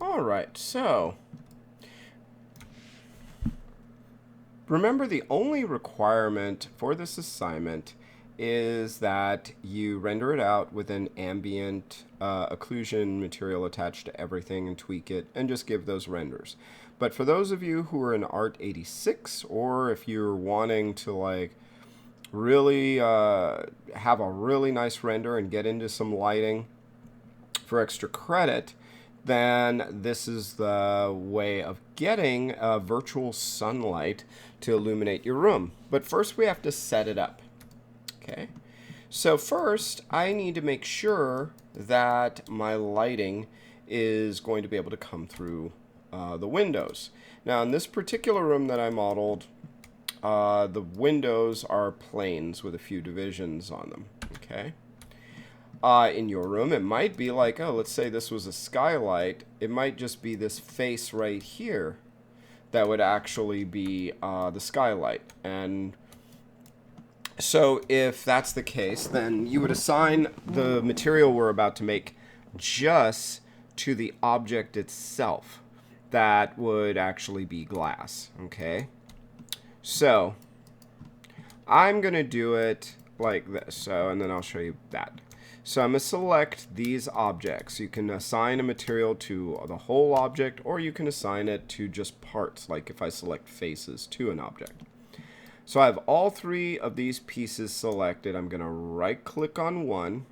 All right, so remember the only requirement for this assignment is that you render it out with an ambient occlusion material attached to everything and tweak it and just give those renders. But for those of you who are in Art 86, or if you're wanting to like really have a really nice render and get into some lighting for extra credit, then this is the way of getting virtual sunlight to illuminate your room. But first we have to set it up. Okay, so first I need to make sure that my lighting is going to be able to come through the windows. Now in this particular room that I modeled, the windows are planes with a few divisions on them. Okay. In your room, it might be like, oh, let's say this was a skylight. It might just be this face right here that would actually be the skylight. And so if that's the case, then you would assign the material we're about to make just to the object itself. That would actually be glass, okay? So I'm going to do it like this. So, and then I'll show you that. So I'm going to select these objects. You can assign a material to the whole object, or you can assign it to just parts, like if I select faces to an object. So I have all three of these pieces selected. I'm going to right-click on one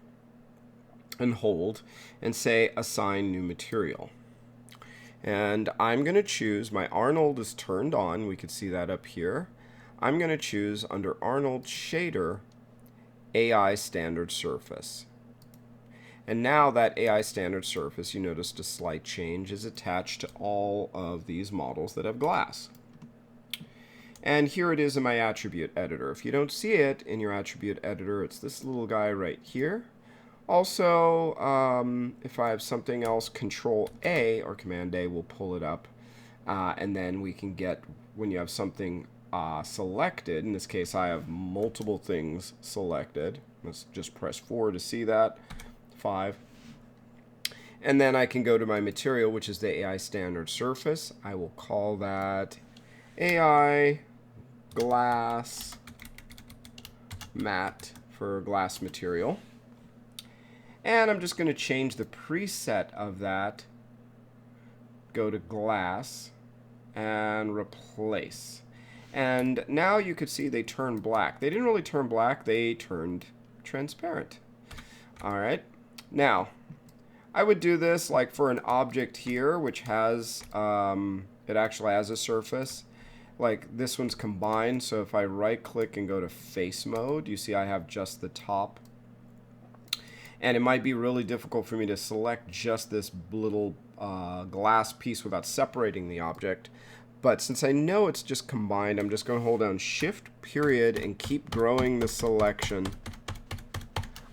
and hold and say Assign New Material. And I'm going to choose, my Arnold is turned on. We could see that up here. I'm going to choose under Arnold Shader, AI Standard Surface. And now that AI standard surface, you noticed a slight change is attached to all of these models that have glass. And here it is in my attribute editor. If you don't see it in your attribute editor, it's this little guy right here. Also, if I have something else, Control A or Command A will pull it up. And then we can get, when you have something selected, in this case I have multiple things selected. Let's just press 4 to see that. 5. And then I can go to my material, which is the AI standard surface. I will call that AI glass matte for glass material. And I'm just going to change the preset of that. Go to glass and replace. And now you could see they turn black. They didn't really turn black, they turned transparent. All right. Now, I would do this like for an object here, which has, it actually has a surface. Like this one's combined, so if I right click and go to face mode, you see I have just the top. And it might be really difficult for me to select just this little glass piece without separating the object. But since I know it's just combined, I'm just going to hold down Shift period and keep growing the selection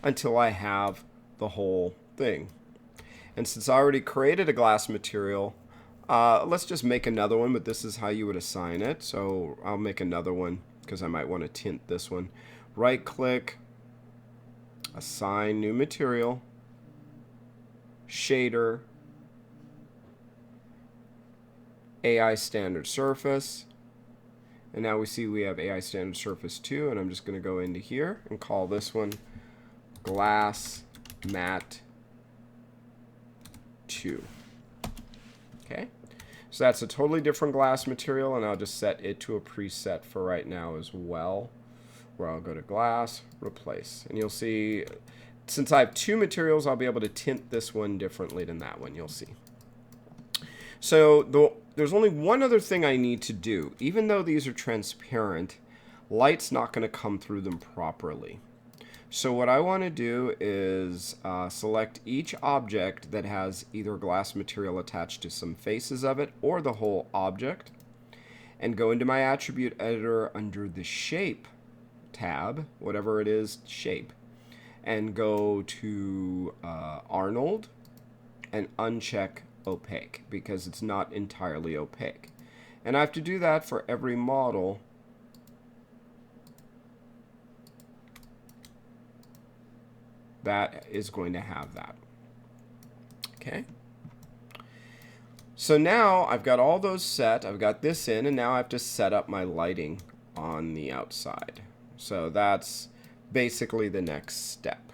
until I have the whole thing. And since I already created a glass material, let's just make another one, but this is how you would assign it. So I'll make another one because I might want to tint this one. Right click, assign new material, shader, AI standard surface. And now we see we have AI standard surface 2, and I'm just going to go into here and call this one glass matte 2. Okay, so that's a totally different glass material, and I'll just set it to a preset for right now as well, where I'll go to glass, replace, and you'll see since I have two materials, I'll be able to tint this one differently than that one. You'll see. So there's only one other thing I need to do. Even though these are transparent, light's not going to come through them properly. So what I want to do is select each object that has either glass material attached to some faces of it or the whole object, and go into my attribute editor under the shape tab, whatever it is, shape, and go to Arnold and uncheck opaque because it's not entirely opaque. And I have to do that for every model that is going to have that. Okay. So now I've got all those set. I've got this in, and now I have to set up my lighting on the outside. So that's basically the next step.